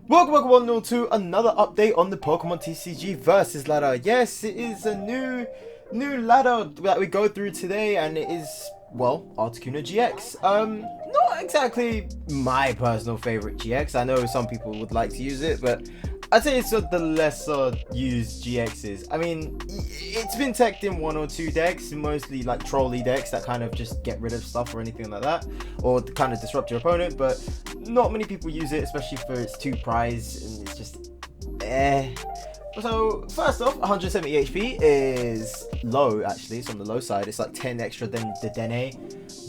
Welcome all to another update on the Pokemon TCG versus ladder. Yes, it is a new ladder that we go through today, and it is, well, Articuno GX. Not exactly my personal favorite GX. I know some people would like to use it, but I'd say it's the lesser used GXs. I mean, it's been teched in one or two decks, mostly like trolley decks that kind of just get rid of stuff or anything like that, or kind of disrupt your opponent, but not many people use it, especially for its 2 prize, and it's just So first off, 170 HP is low. Actually, it's on the low side. It's like 10 extra than the Dene,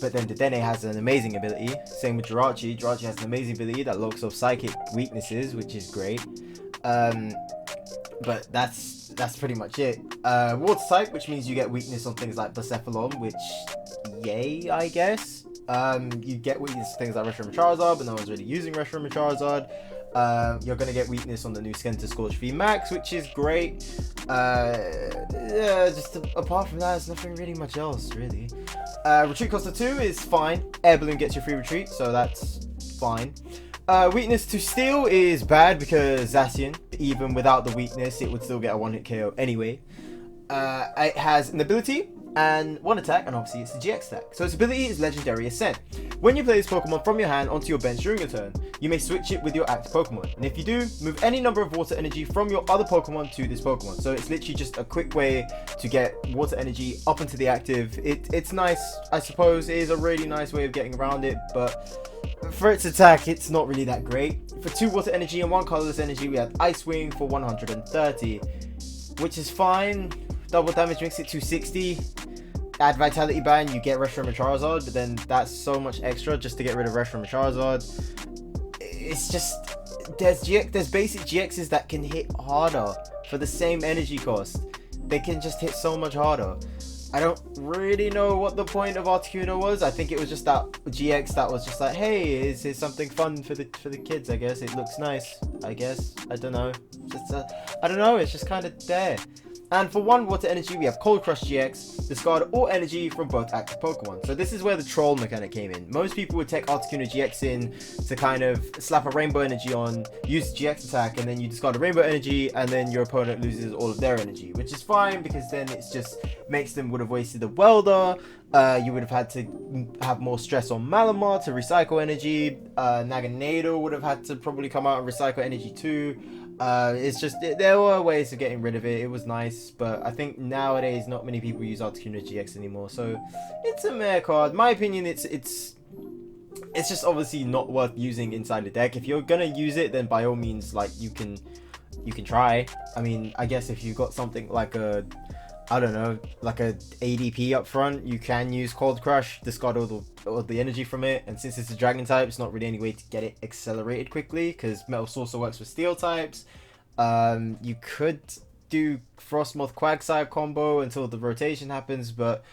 but then the Dene has an amazing ability. Same with Jirachi. Jirachi has an amazing ability that locks off psychic weaknesses, which is great. But that's pretty much it. Water type, which means you get weakness on things like Blacephalon, which yay, I guess. You get weakness on things like Reshiram Charizard, but no one's really using Reshiram Charizard. You're gonna get weakness on the new Skenta Scorch V Max, which is great. Yeah, just apart from that, there's nothing really much else, really. Retreat cost of 2 is fine. Air Balloon gets you free retreat, so that's fine. Weakness to Steel is bad because Zacian, even without the weakness, it would still get a 1-hit KO anyway. It has an ability and 1 attack, and obviously it's a GX stack. So its ability is Legendary Ascent. When you play this Pokemon from your hand onto your bench during your turn, you may switch it with your active Pokemon. And if you do, move any number of water energy from your other Pokemon to this Pokemon. So it's literally just a quick way to get water energy up into the active. It's nice, I suppose. It is a really nice way of getting around it, but for its attack, it's not really that great. For 2 water energy and 1 colorless energy, we have Ice Wing for 130, which is fine. Double damage makes it 260. Add Vitality Band, you get Reshiram Charizard, but then that's so much extra just to get rid of Reshiram Charizard. It's just, there's basic GXs that can hit harder for the same energy cost. They can just hit so much harder. I don't really know what the point of Articuno was. I think it was just that GX that was just like, hey, here's something fun for the kids, I guess. It looks nice, I guess. I don't know. Just I don't know, it's just kind of there. And for 1 water energy, we have Cold Crush GX. Discard all energy from both active Pokemon. So this is where the troll mechanic came in. Most people would take Articuno GX in to kind of slap a rainbow energy on, use GX attack, and then you discard a rainbow energy, and then your opponent loses all of their energy, which is fine because then it's just makes them would have wasted the welder. You would have had to have more stress on Malamar to recycle energy. Naganadel would have had to probably come out and recycle energy too. It's just, there were ways of getting rid of it. It was nice, but I think nowadays not many people use Articuno GX anymore, so it's a meh card. My opinion, it's just obviously not worth using inside the deck. If you're gonna use it, then by all means, like, you can try. I mean, I guess if you've got something like a, I don't know, like a ADP up front, you can use Cold Crush, discard all the energy from it, and since it's a Dragon type, it's not really any way to get it accelerated quickly, because Metal Saucer works with Steel types. You could do Frostmoth Quagsire combo until the rotation happens, but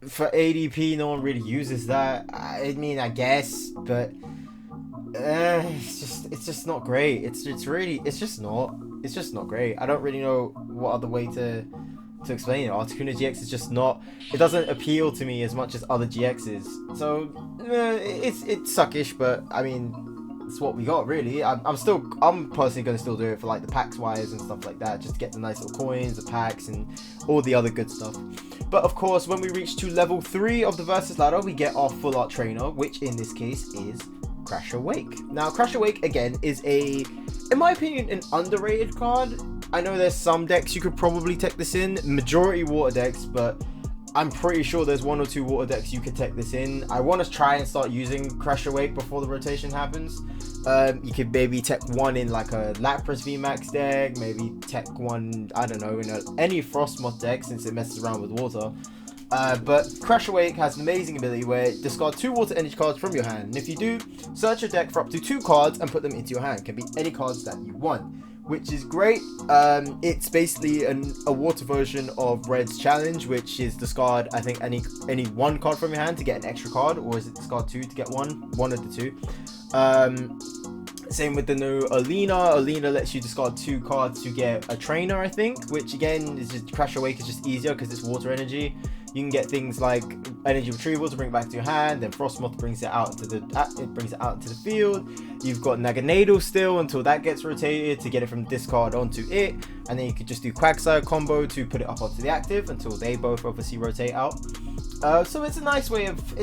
for ADP, no one really uses that. I mean, I guess, but it's just not great. It's just not great. I don't really know what other way to explain it. Articuno GX is just not, it doesn't appeal to me as much as other GXs, so it's suckish, but I mean, it's what we got, really. I'm personally gonna still do it for like the packs wires and stuff like that, just to get the nice little coins, the packs, and all the other good stuff. But of course, when we reach to level 3 of the versus ladder, we get our full art trainer, which in this case is Crash Awake. Now, Crash Awake, again, is in my opinion, an underrated card. I know there's some decks you could probably tech this in, majority water decks, but I'm pretty sure there's 1 or 2 water decks you could tech this in. I want to try and start using Crash Awake before the rotation happens. You could maybe tech 1 in like a Lapras VMAX deck, maybe tech 1, I don't know, in any Frostmoth deck since it messes around with water. But Crash Awake has an amazing ability where discard 2 water energy cards from your hand, and if you do, search your deck for up to 2 cards and put them into your hand. It can be any cards that you want, which is great. It's basically a water version of Red's challenge, which is discard, I think, any 1 card from your hand to get an extra card, or is it discard 2 to get one of the 2. Same with the new Alina. Alina lets you discard 2 cards to get a trainer, I think, which again is just, Crash Awake is just easier because it's water energy. You can get things like energy retrieval to bring it back to your hand, then Frostmoth brings it out into the field. You've got Naganadel still until that gets rotated to get it from discard onto it, and then you could just do Quagsire combo to put it up onto the active until they both obviously rotate out. So it's a nice way of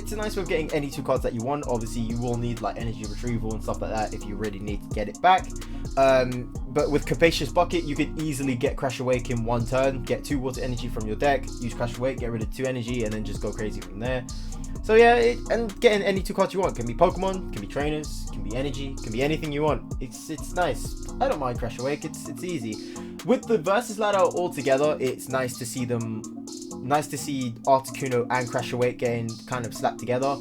getting any 2 cards that you want. Obviously, you will need like energy retrieval and stuff like that if you really need to get it back. But with Capacious Bucket, you could easily get Crash Awake in 1 turn, get 2 water energy from your deck, use Crash Awake, get rid of 2 energy, and then just go crazy from there. So yeah, and getting any 2 cards you want. Can be Pokemon, can be trainers, can be energy, can be anything you want. It's nice. I don't mind Crash Awake. It's easy. With the versus ladder all together, it's nice to see Articuno and Crash Awake getting kind of slapped together.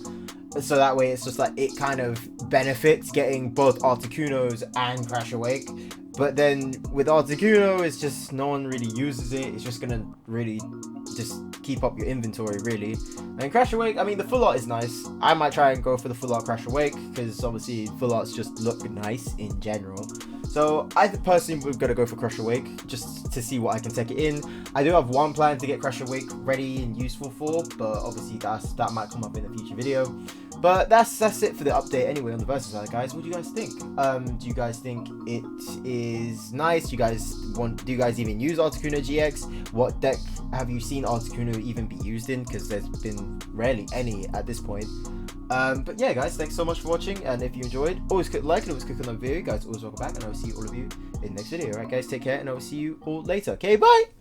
So that way it's just like it kind of benefits getting both Articunos and Crash Awake. But then with Articuno, it's just no one really uses it. It's just gonna really just keep up your inventory, really. And Crash Awake, I mean, the full art is nice. I might try and go for the full art Crash Awake because obviously full arts just look nice in general. So I personally would gonna go for Crash Awake just to see what I can take it in. I do have one plan to get Crash Awake ready and useful for, but obviously that might come up in a future video. But that's it for the update anyway on the versus side, guys. What do you guys think? Do you guys think it is nice? Do you guys even use Articuno GX? What deck have you seen Articuno even be used in? Because there's been rarely any at this point. But yeah, guys, thanks so much for watching, and if you enjoyed, always click like and always click on the video, guys. Always welcome back, and I will see all of you in the next video. Alright, guys, take care, and I will see you all later. Okay, bye.